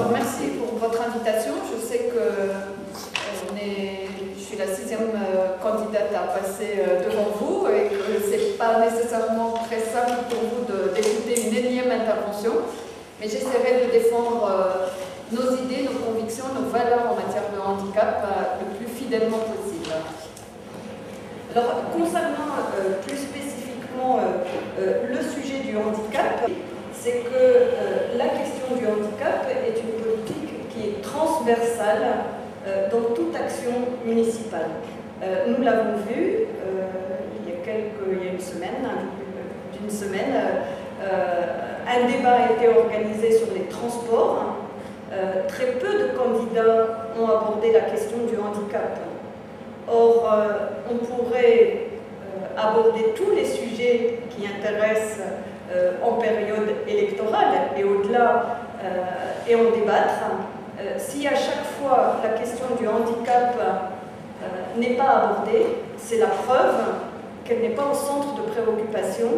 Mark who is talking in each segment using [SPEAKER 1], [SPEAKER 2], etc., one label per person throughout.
[SPEAKER 1] d'abord, merci pour votre invitation. Je sais que je suis la 6e candidate à passer devant vous et que ce n'est pas nécessairement très simple pour vous d'écouter une énième intervention, mais j'essaierai de défendre nos idées, nos convictions, nos valeurs en matière de handicap le plus fidèlement possible. Alors, concernant plus spécifiquement le sujet du handicap, c'est que la question du handicap est une politique qui est transversale dans toute action municipale. Nous l'avons vu il y a une semaine, un peu plus d'une semaine, un débat a été organisé sur les transports. Très peu de candidats ont abordé la question du handicap. Or, on pourrait aborder tous les sujets qui intéressent en période électorale et au-delà et en débattre. Si à chaque fois la question du handicap n'est pas abordée, c'est la preuve qu'elle n'est pas au centre de préoccupation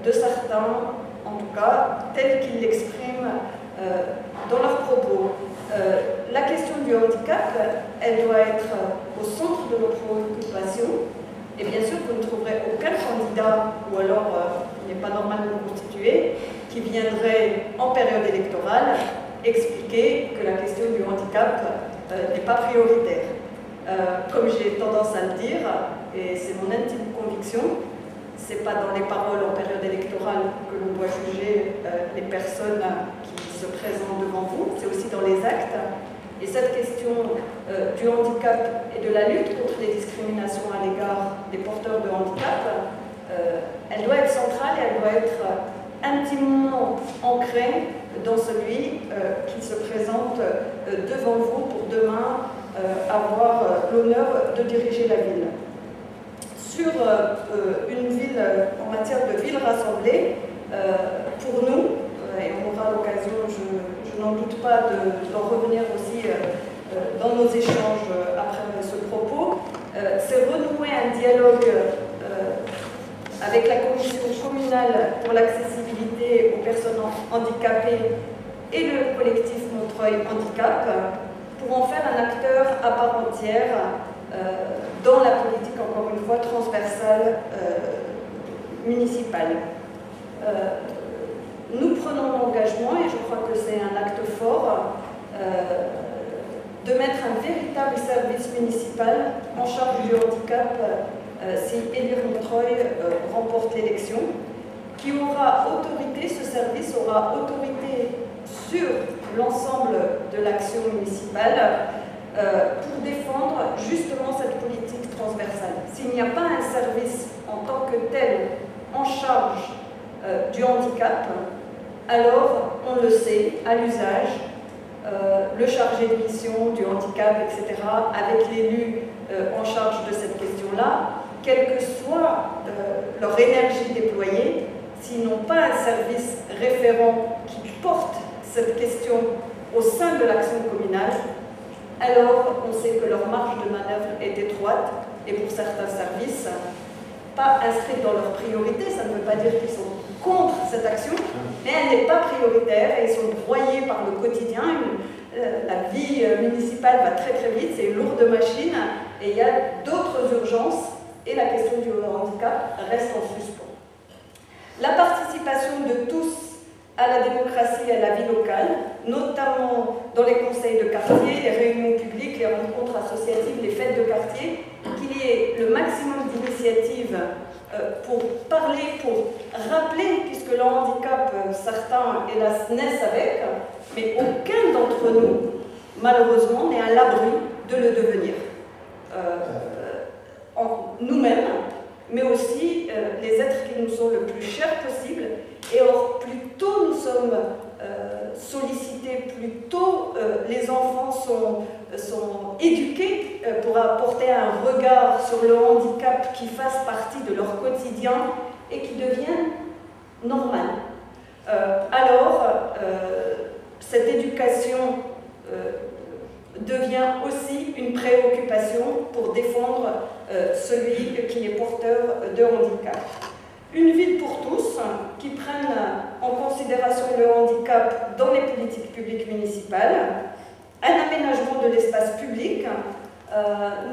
[SPEAKER 1] de certains, en tout cas, tels qu'ils l'expriment dans leurs propos. La question du handicap, elle doit être au centre de nos préoccupations. Et bien sûr, vous ne trouverez aucun candidat, ou alors il n'est pas normalement constitué, qui viendrait en période électorale expliquer que la question du handicap n'est pas prioritaire. Comme j'ai tendance à le dire, et c'est mon intime conviction, ce n'est pas dans les paroles en période électorale que l'on doit juger les personnes qui se présentent devant vous, c'est aussi dans les actes. Et cette question du handicap et de la lutte contre les discriminations à l'égard des porteurs de handicap, elle doit être centrale et elle doit être intimement ancrée dans celui qui se présente devant vous pour demain avoir l'honneur de diriger la ville. Sur une ville, en matière de ville rassemblée, pour nous, et on aura l'occasion, je n'en doute pas, d'en revenir aussi dans nos échanges après ce propos, c'est renouer un dialogue avec la commission communale pour l'accessibilité aux personnes handicapées et le collectif Montreuil Handicap pour en faire un acteur à part entière dans la politique, encore une fois, transversale municipale. Nous prenons l'engagement, et je crois que c'est un acte fort, de mettre un véritable service municipal en charge du handicap si Élire Montreuil remporte l'élection, qui aura autorité, ce service aura autorité sur l'ensemble de l'action municipale pour défendre justement cette politique transversale. S'il n'y a pas un service en tant que tel en charge du handicap, alors, on le sait, à l'usage, le chargé de mission du handicap, etc., avec l'élu en charge de cette question-là, quelle que soit leur énergie déployée, s'ils n'ont pas un service référent qui porte cette question au sein de l'action communale, alors on sait que leur marge de manœuvre est étroite et pour certains services, pas inscrits dans leurs priorités, ça ne veut pas dire qu'ils sont contre cette action, mais elle n'est pas prioritaire et ils sont broyés par le quotidien. La vie municipale va très très vite, c'est une lourde machine et il y a d'autres urgences et la question du handicap reste en suspens. La participation de tous à la démocratie et à la vie locale, notamment dans les conseils de quartier, les réunions publiques, les rencontres associatives, les fêtes de quartier, qu'il y ait le maximum d'initiatives pour parler, pour rappeler, puisque le handicap, certains, hélas, naissent avec, mais aucun d'entre nous, malheureusement, n'est à l'abri de le devenir. Nous-mêmes, mais aussi les êtres qui nous sont le plus chers possible. Et or, plus tôt nous sommes sollicités, plus tôt les enfants sont éduqués pour apporter un regard sur le handicap qui fasse partie de leur quotidien et qui devienne normal. Alors, cette éducation devient aussi une préoccupation pour défendre celui qui est porteur de handicap. Une ville pour tous,
[SPEAKER 2] qui prennent en considération le handicap dans les politiques publiques municipales, un aménagement de l'espace public.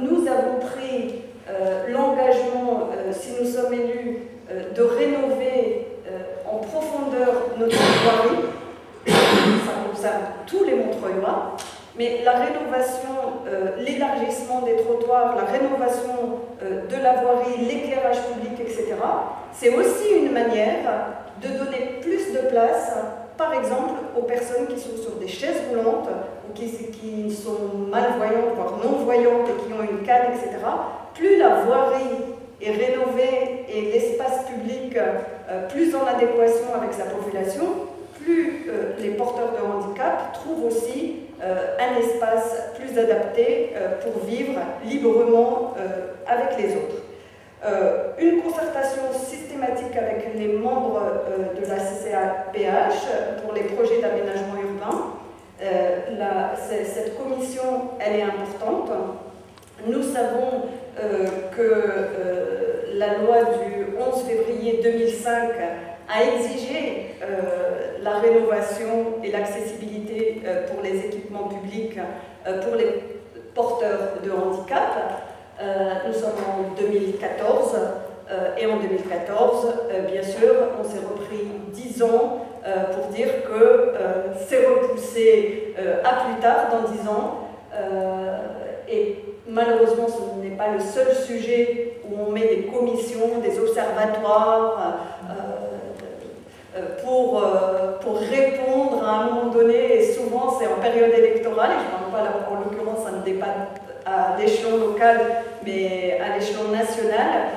[SPEAKER 2] Nous avons pris l'engagement, si nous sommes élus, de rénover en profondeur notre voirie. Ça concerne tous les Montreuillois, mais la rénovation, l'élargissement des trottoirs, la rénovation de la voirie, l'éclairage public, etc., c'est aussi une manière de donner plus de place, par exemple, aux personnes qui sont sur des chaises roulantes ou qui sont malvoyantes, voire non-voyantes et qui ont une canne, etc. Plus la voirie est rénovée et l'espace public plus en adéquation avec sa population, plus les porteurs de handicap trouvent aussi un espace plus adapté pour vivre librement avec les autres. Une concertation systématique avec les membres de la CCAPH pour les projets d'aménagement urbain. Cette commission, elle est importante. Nous savons que la loi du 11 février 2005 a exigé la rénovation et l'accessibilité pour les équipements publics pour les porteurs de handicap. Nous sommes en 2014 et en 2014, bien sûr, on s'est repris 10 ans pour dire que c'est repoussé à plus tard, dans 10 ans. Et malheureusement, ce n'est pas le seul sujet où on met des commissions, des observatoires pour répondre à un moment donné, et souvent c'est en période électorale, et je ne parle pas en l'occurrence, ça ne dépasse à l'échelon local, mais à l'échelon national.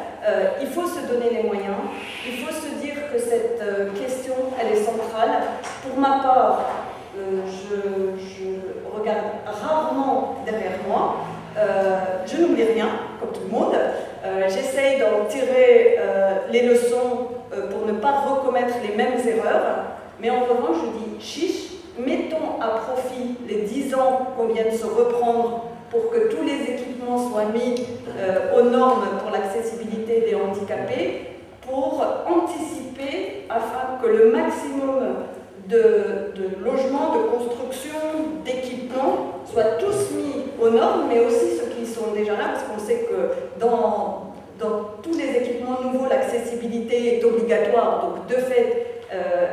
[SPEAKER 2] Il faut se donner les moyens, il faut se dire que cette question, elle est centrale. Pour ma part, je regarde rarement derrière moi, je n'oublie rien, comme tout le monde. J'essaye d'en tirer les leçons pour ne pas recommettre les mêmes erreurs, mais en revanche, je dis chiche, mettons à profit les 10 ans qu'on vient de se reprendre pour que tous les équipements soient mis aux normes pour l'accessibilité des handicapés, pour anticiper afin que le maximum de logements, de construction, d'équipements soient tous mis aux normes, mais aussi ceux qui sont déjà là, parce qu'on sait que dans tous les équipements nouveaux, l'accessibilité est obligatoire, donc de fait,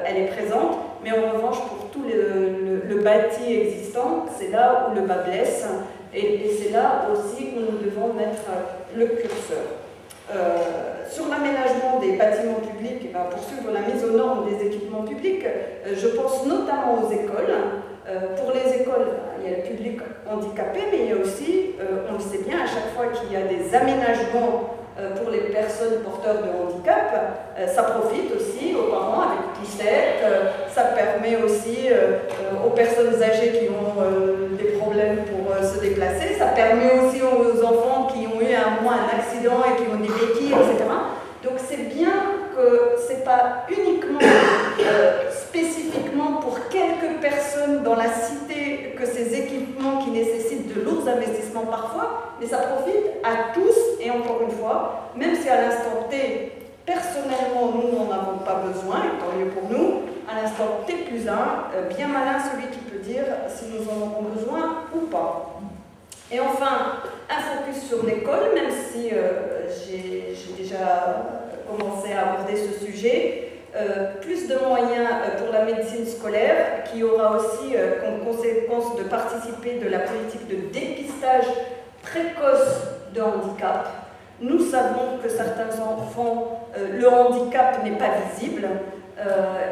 [SPEAKER 2] elle est présente, mais en revanche, pour tout le bâti existant, c'est là où le bas blesse, et c'est là aussi où nous devons mettre le curseur. Sur l'aménagement des bâtiments publics, poursuivre la mise aux normes des équipements publics, je pense notamment aux écoles. Pour les écoles, il y a le public handicapé, mais il y a aussi, on le sait bien, à chaque fois qu'il y a des aménagements pour les personnes porteurs de handicap, ça profite aussi aux parents avec poussette, ça permet aussi aux personnes âgées qui ont des problèmes pour se déplacer, ça permet aussi aux enfants qui ont eu un accident et qui ont des béquilles, etc. Donc c'est bien que ce n'est pas uniquement spécifiquement pour quelques personnes dans la cité que ces équipements qui nécessitent de lourds investissements parfois, mais ça profite à tous, et encore une fois, même si à l'instant T, personnellement, nous n'en avons pas besoin, et tant mieux pour nous, à l'instant T+1, bien malin celui qui peut dire si nous en avons besoin ou pas. Et enfin, un focus sur l'école, même si j'ai déjà commencé à aborder ce sujet, plus de moyens pour la médecine scolaire, qui aura aussi comme conséquence de participer de la politique de dépistage précoce de handicap. Nous savons que certains enfants, le handicap n'est pas visible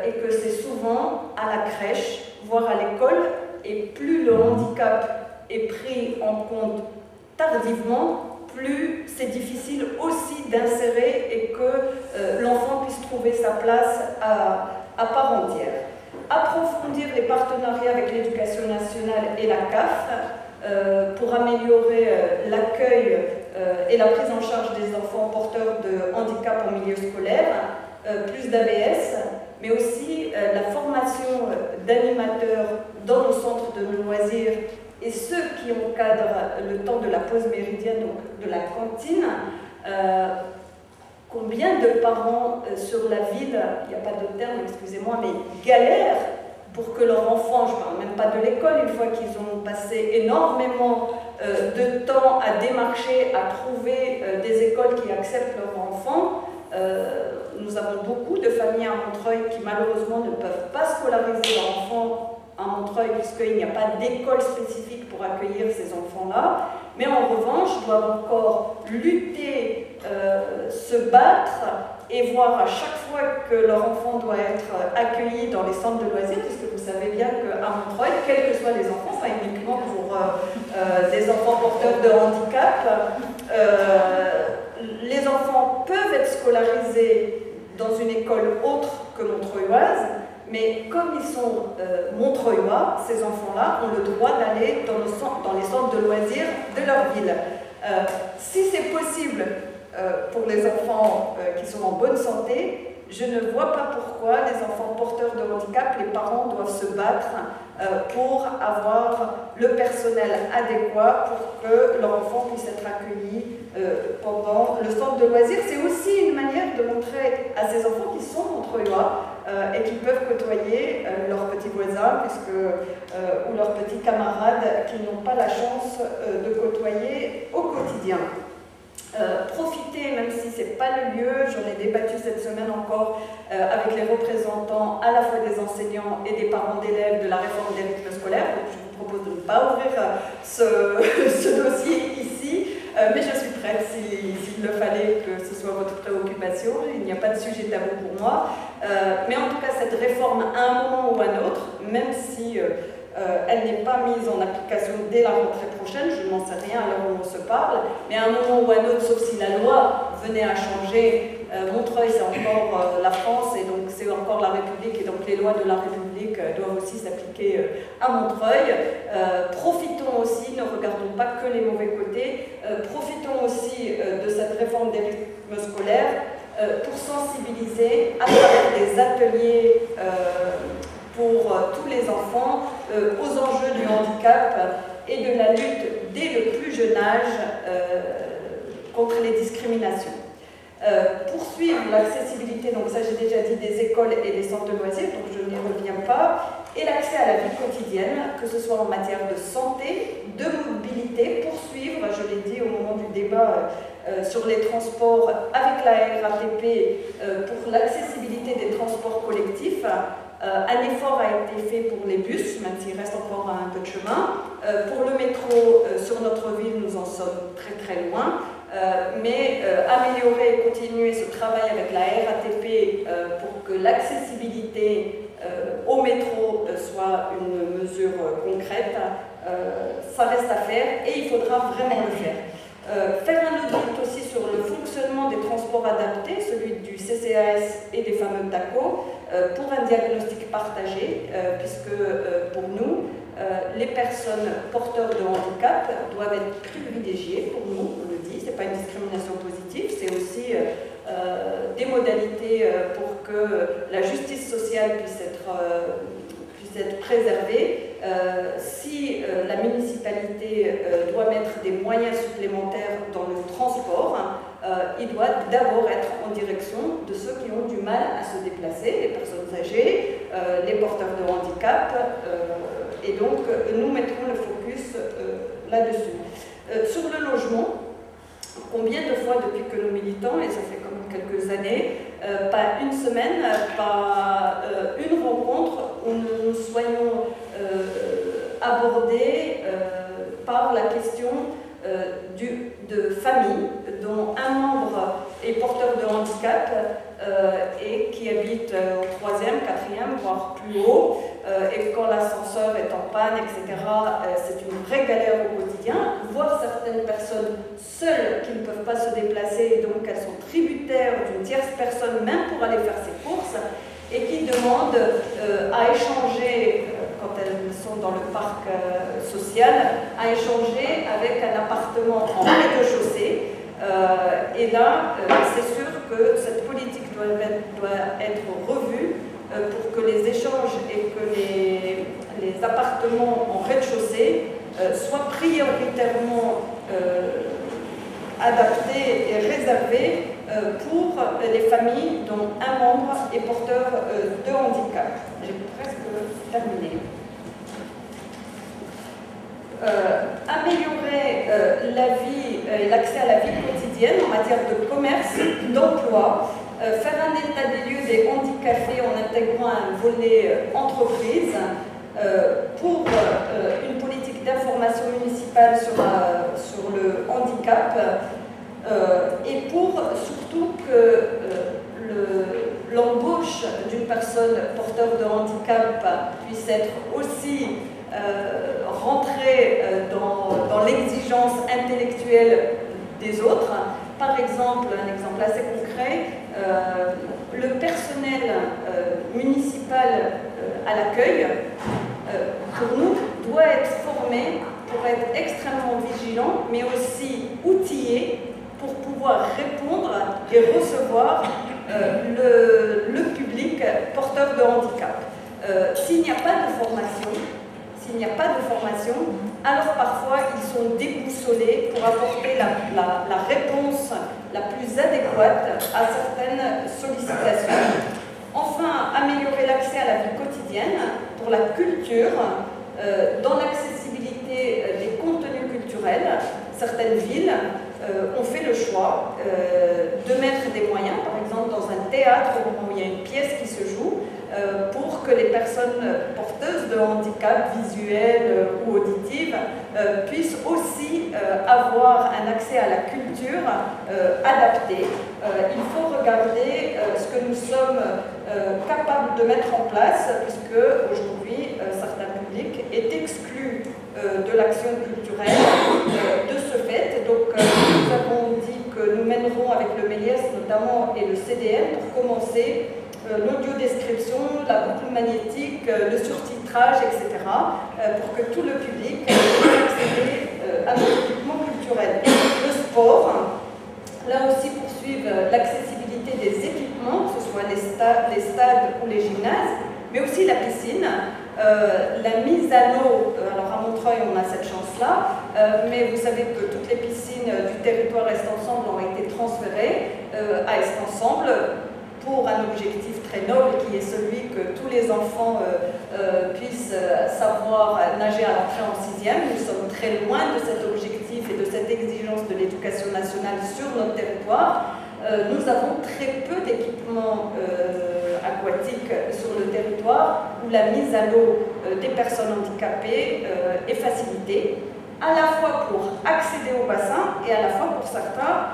[SPEAKER 2] et que c'est souvent à la crèche, voire à l'école, et plus le handicap est pris en compte tardivement, plus c'est difficile aussi d'insérer et que l'enfant puisse trouver sa place à part entière. Approfondir les partenariats avec l'éducation nationale et la CAF pour améliorer l'accueil et la prise en charge des enfants porteurs de handicap en milieu scolaire, plus d'AVS, mais aussi la formation d'animateurs dans nos centres de loisirs et ceux qui encadrent le temps de la pause méridienne, donc de la cantine, combien de parents sur la ville, il n'y a pas d'autre terme, excusez-moi, mais galèrent pour que leur enfant, je ne parle même pas de l'école, une fois qu'ils ont passé énormément de temps à démarcher, à trouver des écoles qui acceptent leurs enfants. Nous avons beaucoup de familles à Montreuil qui malheureusement ne peuvent pas scolariser leurs enfants à Montreuil puisqu'il n'y a pas d'école spécifique pour accueillir ces enfants-là. Mais en revanche, doivent encore lutter, se battre et voir à chaque fois que leur enfant doit être accueilli dans les centres de loisirs, puisque vous savez bien qu'à Montreuil, quels que soient les enfants, pas uniquement pour des enfants porteurs de handicap, les enfants peuvent être scolarisés dans une école autre que montreuilloise, mais comme ils sont montreuillois, ces enfants-là ont le droit d'aller dans les centres de loisirs de leur ville. Si c'est possible pour les enfants qui sont en bonne santé, je ne vois pas pourquoi les enfants porteurs de handicap, les parents doivent se battre pour avoir le personnel adéquat pour que leur enfant puisse être accueilli pendant le centre de loisirs. C'est aussi une manière de montrer à ces enfants qui sont montreuillois et qui peuvent côtoyer leurs petits voisins ou leurs petits camarades qu'ils n'ont pas la chance de côtoyer au quotidien. Profiter, même si ce n'est pas le lieu, j'en ai débattu cette semaine encore avec les représentants à la fois des enseignants et des parents d'élèves de la réforme des rythmes scolaires. Donc je vous propose de ne pas ouvrir ce dossier ici, mais je suis prête s'il le fallait que ce soit votre préoccupation. Il n'y a pas de sujet tabou pour moi. Mais en tout cas, cette réforme, à un moment ou à un autre, même si elle n'est pas mise en application dès la rentrée prochaine, je n'en sais rien à l'heure où on se parle, mais à un moment ou à un autre, sauf si la loi venait à changer, Montreuil c'est encore la France et donc c'est encore la République et donc les lois de la République doivent aussi s'appliquer à Montreuil. Profitons aussi, ne regardons pas que les mauvais côtés, profitons aussi de cette réforme des rythmes scolaires pour sensibiliser à travers des ateliers pour tous les enfants aux enjeux du handicap et de la lutte dès le plus jeune âge contre les discriminations. Poursuivre l'accessibilité, donc ça j'ai déjà dit, des écoles et des centres de loisirs, donc je n'y reviens pas, et l'accès à la vie quotidienne, que ce soit en matière de santé, de mobilité, poursuivre, je l'ai dit au moment du débat sur les transports avec la RATP pour l'accessibilité des transports collectifs. Un effort a été fait pour les bus, même s'il reste encore un peu de chemin. Pour le métro, sur notre ville, nous en sommes très très loin. Mais améliorer et continuer ce travail avec la RATP pour que l'accessibilité au métro soit une mesure concrète, ça reste à faire et il faudra vraiment le faire. Faire un audit aussi sur le fonctionnement des transports adaptés, celui du CCAS et des fameux TACO, pour un diagnostic partagé, puisque pour nous, les personnes porteurs de handicap doivent être privilégiées, pour nous, on le dit, ce n'est pas une discrimination positive, c'est aussi des modalités pour que la justice sociale puisse être préservée. Si la municipalité doit mettre des moyens supplémentaires dans le transport, il doit d'abord être en direction de ceux qui ont du mal à se déplacer, les personnes âgées, les porteurs de handicap, et donc nous mettrons le focus là-dessus. Sur le logement, combien de fois depuis que nous militons, et ça fait quand même quelques années, pas une semaine, pas une rencontre où nous soyons abordés par la question de famille dont un membre est porteur de handicap et qui habite au 3e, 4e, voire plus haut, et quand l'ascenseur est en panne, etc., c'est une vraie galère au quotidien. Voir certaines personnes seules qui ne peuvent pas se déplacer, et donc elles sont tributaires d'une tierce personne, même pour aller faire ses courses, et qui demandent à échanger, quand elles sont dans le parc social, à échanger avec un appartement en rez-de-chaussée. Et là, c'est sûr que cette politique doit être revue pour que les échanges et que les appartements en rez-de-chaussée soient prioritairement adaptés et réservés pour les familles dont un membre est porteur de handicap. J'ai presque terminé. Améliorer la vie et l'accès à la vie quotidienne en matière de commerce, d'emploi, faire un état des lieux des handicapés en intégrant un volet entreprise, pour une politique d'information municipale sur le handicap, et pour surtout que l'embauche d'une personne porteur de handicap puisse être aussi rentrer dans l'exigence intellectuelle des autres. Par exemple, un exemple assez concret, le personnel municipal à l'accueil, pour nous, doit être formé pour être extrêmement vigilant, mais aussi outillé pour pouvoir répondre et recevoir le public porteur de handicap. S'il n'y a pas de formation, alors parfois ils sont déboussolés pour apporter la réponse la plus adéquate à certaines sollicitations. Enfin, améliorer l'accès à la vie quotidienne pour la culture, dans l'accessibilité des contenus culturels. Certaines villes ont fait le choix de mettre des moyens, par exemple dans un théâtre où il y a une pièce qui se joue, pour que les personnes porteuses de handicap visuel ou auditif puissent aussi avoir un accès à la culture adapté. Il faut regarder ce que nous sommes capables de mettre en place, puisque aujourd'hui certains publics est exclu de l'action culturelle de ce fait. Donc nous avons dit que nous mènerons avec le Méliès notamment et le CDN pour commencer l'audiodescription, la boucle magnétique, le surtitrage, etc. Pour que tout le public puisse accéder à nos équipements culturels. Le sport, là aussi poursuivre l'accessibilité des équipements, que ce soit les stades ou les gymnases, mais aussi la piscine. La mise à l'eau, alors à Montreuil on a cette chance-là, mais vous savez que toutes les piscines du territoire Est Ensemble ont été transférées à Est Ensemble pour un objectif très noble qui est celui que tous les enfants puissent savoir nager à l'entrée en 6e. Nous sommes très loin de cet objectif et de cette exigence de l'éducation nationale sur notre territoire. Nous avons très peu d'équipements aquatiques sur le territoire où la mise à l'eau des personnes handicapées est facilitée, à la fois pour accéder au bassin et à la fois pour certains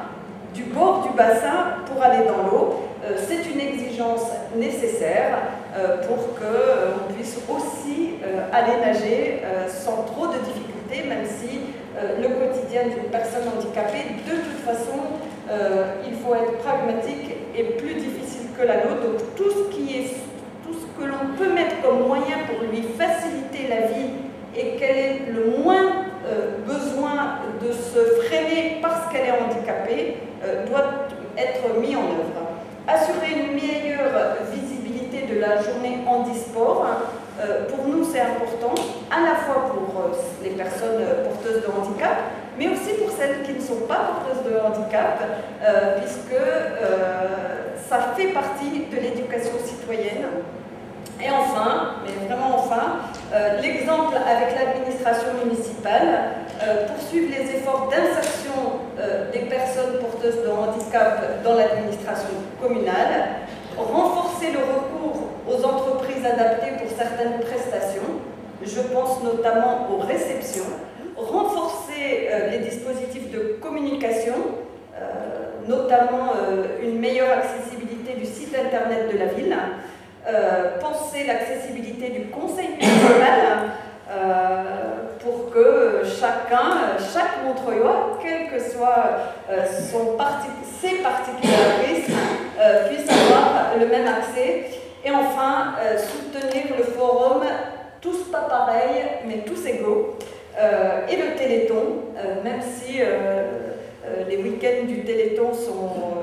[SPEAKER 2] du bord du bassin pour aller dans l'eau. C'est une exigence nécessaire pour qu'on puisse aussi aller nager sans trop de difficultés, même si le quotidien d'une personne handicapée, de toute façon, il faut être pragmatique et plus difficile que la nôtre. Donc tout ce que l'on peut mettre comme moyen pour lui faciliter la vie et qu'elle ait le moins besoin de se freiner parce qu'elle est handicapée, doit être mis en œuvre. Assurer une meilleure visibilité de la journée handisport, pour nous c'est important, à la fois pour les personnes porteuses de handicap, mais aussi pour celles qui ne sont pas porteuses de handicap, puisque ça fait partie de l'éducation citoyenne. Et enfin, mais vraiment enfin, l'exemple avec l'administration municipale, poursuivre les efforts d'insertion des personnes porteuses de handicap dans l'administration communale, renforcer le recours aux entreprises adaptées pour certaines prestations, je pense notamment aux réceptions, renforcer les dispositifs de communication, notamment une meilleure accessibilité du site internet de la ville, penser l'accessibilité du conseil municipal pour que chaque Montreuillois, quel que soit ses particularismes, puisse avoir le même accès. Et enfin, soutenir le forum Tous pas pareils, mais tous égaux, et le Téléthon, même si les week-ends du Téléthon sont